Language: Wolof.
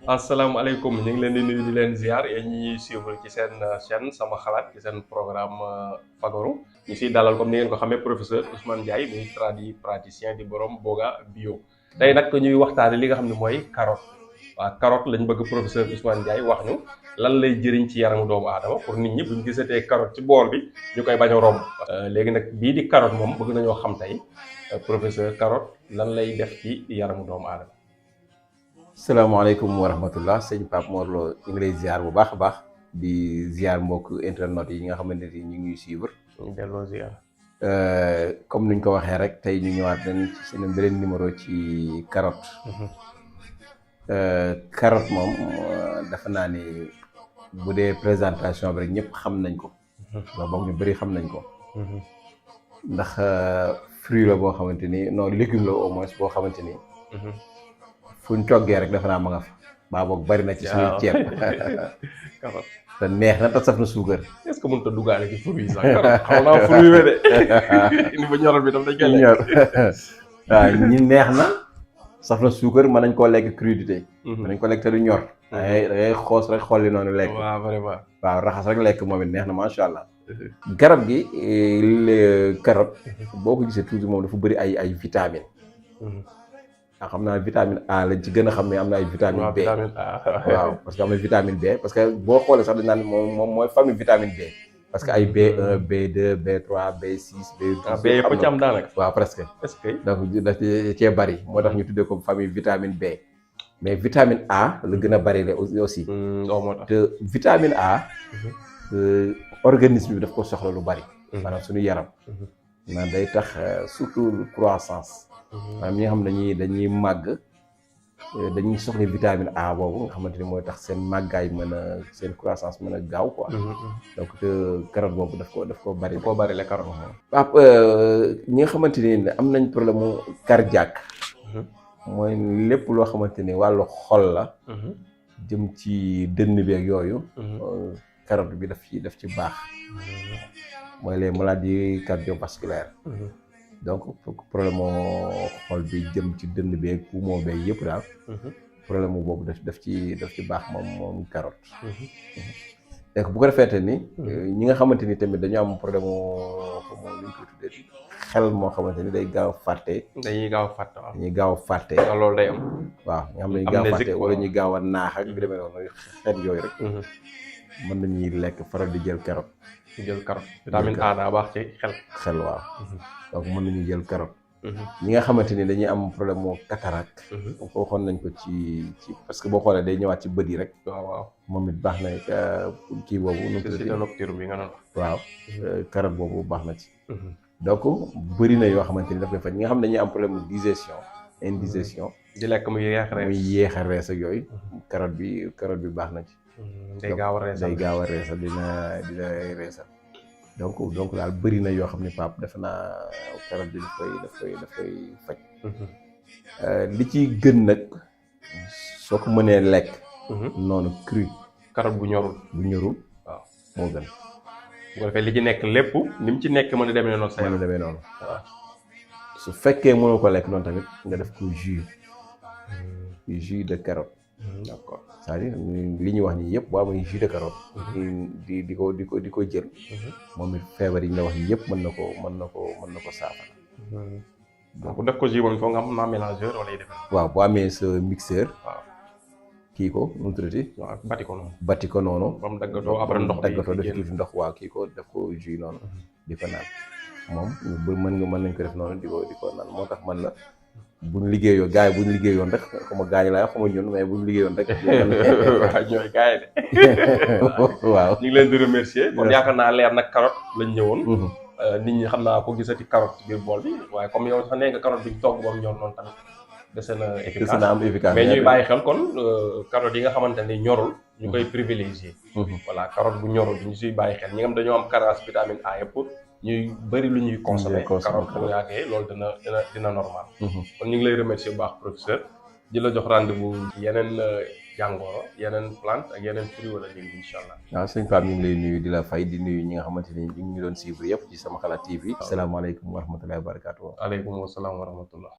asalaamaaleykum ñu ngi leen di nuyu di leen ziar yéen ñi ñuy suivre ci seen chaîne sama xalaat ci seen programme Fagaru ñu siy dalal comme ni ngeen ko xamee professeur Ousmane Ndiaye muy praticien di borom Boga bio tey nag ñuy waxtaane li nga xam ne mooy carotte waaw carotte lañ bëgg professeur Ousmane Ndiaye wax ñu lan lay jëriñ ci yaramu doomu aadama pour nit ñi buñ gisatee carotte ci bool bi ñu koy bañ a romb. léegi nag bii di carotte moom bëgg nañoo xam tey professeur carotte lan lay def ci yaramu doomu aadama. salaamaaleykum wa rahmatullah sëñ Pape Mor Lo ñu ngi lay ziar bu baax a baax di ziar mbokk internet yi nga xamante ni ñu ngi suivre. ñu delloo ziar. comme niñ ko waxee rek tey ñu ñëwaat nañ ci seen beneen numéro ci carotte. Carotte moom dafa naa ni bu dee présentation bi rek ñëpp xam nañ ko. wala boog ñu bëri xam nañ ko. ndax fruit la boo xamante ni non légume la au moins boo xamante ni. fu ñu toggee rek defe naa ma nga fa baa boog bari na ci suñu ceeb te neex na te saf na suukar. est-ce que mënut a duggaale ci fruit yi sax xaw naa fruit we de ni ba ñoral bi daf dañ koy ñor waaw ñi neex na saf na suukar mën nañ koo lekk crudité. mën nañ ko lekk te du ñor. da ngay xoos rek xolli noonu lekk. waaw vraiment. waaw raxas rek lekk moom it neex na macha allah. garab gi carotte boo ko gisee toujours moom dafa bëri ay vitamines. xam naa vitamine A lañ ci gën a xam ne am na ay vitamine B. waaw parce que am na vitamine B parce que boo xoolee sax dañ naan moom mooy famille vitamine B. parce que ay B1 B2 B3 B6 B12. B yëpp ci am daanaka. waaw presque. est-ce que donc daf cee bari moo tax ñu tuddee ko famille vitamine B mais vitamine A la gën a bari la aussi. te vitamine A. organisme bi daf ko soxla lu bari. maanaam suñu yaram. maanaam day tax surtout croissance. maanaam ñi nga xam dañuy màgg dañuy soxla vitamine A boobu nga xamante ni mooy tax seen màggaay mën a seen croissance mën a gaaw quoi. donc carotte boobu daf ko bari. daf ko bari la carotte. Pape ñi nga xamante ni am nañ problème mu cardiaque. mooy lépp loo xamante ni wàllu xol la. jëm ci dënn bi ak yooyu. carotte bi daf ci baax. mooy les maladies cardiovasculaires. donc problème moo xol bi jëm ci dënn beeg poumon beeg yëpp daal. problème mu boobu daf ci baax moom carotte. donc bu ko defeete ni. ñi nga xamante ni tamit dañu am problème mu lu ñu koy tuddee xel moo xamante ni day gaaw a fàtte. dañuy gaaw a fàtte waaw. dañuy gaaw a fàtte. loolu day am. waaw nga xam ne dañuy gaaw a fàtte wala ñuy gaaw a naax ak yu demee noonu xeet yooyu rek. mën nañuy lekk faral di jël carotte. di jël carotte vitamine A daa baax ci xel waaw. donc mën nañu jël carotte. ñi nga xamante ni dañuy am problème mu cataracte. waxoon nañ ko ci parce que boo xoolee day ñëwaat ci bët yi rek. waaw moom it baax na kii boobu. cécité nocturne bi nga noonu. waaw carotte boobu baax na ci. donc bëri na yoo xamante ni daf koy faj ñi nga xam ne dañuy am problème mu digestion indigestion. di lekk muy yéex a rees ak yooyu. carotte bi baax na ci. day gaaw a reesal dina reesal. donc daal bëri na yoo xam ne Pape defe naa carotte bi daf koy faj. li ci gën nag soo ko mënee lekk. noonu cru. carotte bu ñorul. waaw moo gën. bu ko defee li ci nekk lépp ni mu ci nekk mën a demee noonu. mën a demee noonu waaw. su fekkee mënoo ko lekk noonu tamit nga def ko jus de carotte. d'accord c'est-à-dire li ñuy wax nii yëpp boo amee jus de carotte. di ko jël. moom it feebar yi ñu la wax nii yëpp mën na ko saafara. donc def ko jus moom foo nga am naa mélangeur wala yi def. waaw boo amee sa mixeur. waaw kii ko nu mu tuddati. waaw bati ko noonu. ba mu daggatoo après ndox bi def tuuti ndox waaw kii ko def ko jus noonu. di ko naan moom mën nañ ko def noonu di ko naan moo tax man la. buñ liggéeyoon gars yi buñ liggéeyoon rek xama gaañ laa xama ñun mais buñ liggéeyoon rek. waaw ñooy gars yi de. waaw ñu ngi leen di remercier. kon yaakaar naa leer nag carotte lañ ñëwoon. nit ñi xam naa ko gisati carotte ci biir bool bi waaye comme yow sax nee nga carotte bi ñu togg ba mu ñor noonu tamit dese na efficace mais ñuy bàyyi xel kon carotte yi nga xamante ni ñorul. ñu koy privilégier. voilà carotte bu ñorul ñu siy bàyyi xel ñi nga xam dañoo am carence vitamine A yëpp. ñuy bëri lu ñuy consommer carotte bu yàggee loolu dina normal. kon ñu ngi lay remercier bu baax professeur di la jox rendez-vous yeneen jàngoro yeneen plante ak yeneen fruit wala léegi incha allah. waaw sëñ Pape ñu ngi lay nuyu di la fay di nuyu ñi nga xamante ni ñu ngi doon suivre yëpp ci Sama Xalaat TV. asalaamaaleykum wa rahmatullahi wa barakaatu. aleykum wa salaam wa rahmatullah.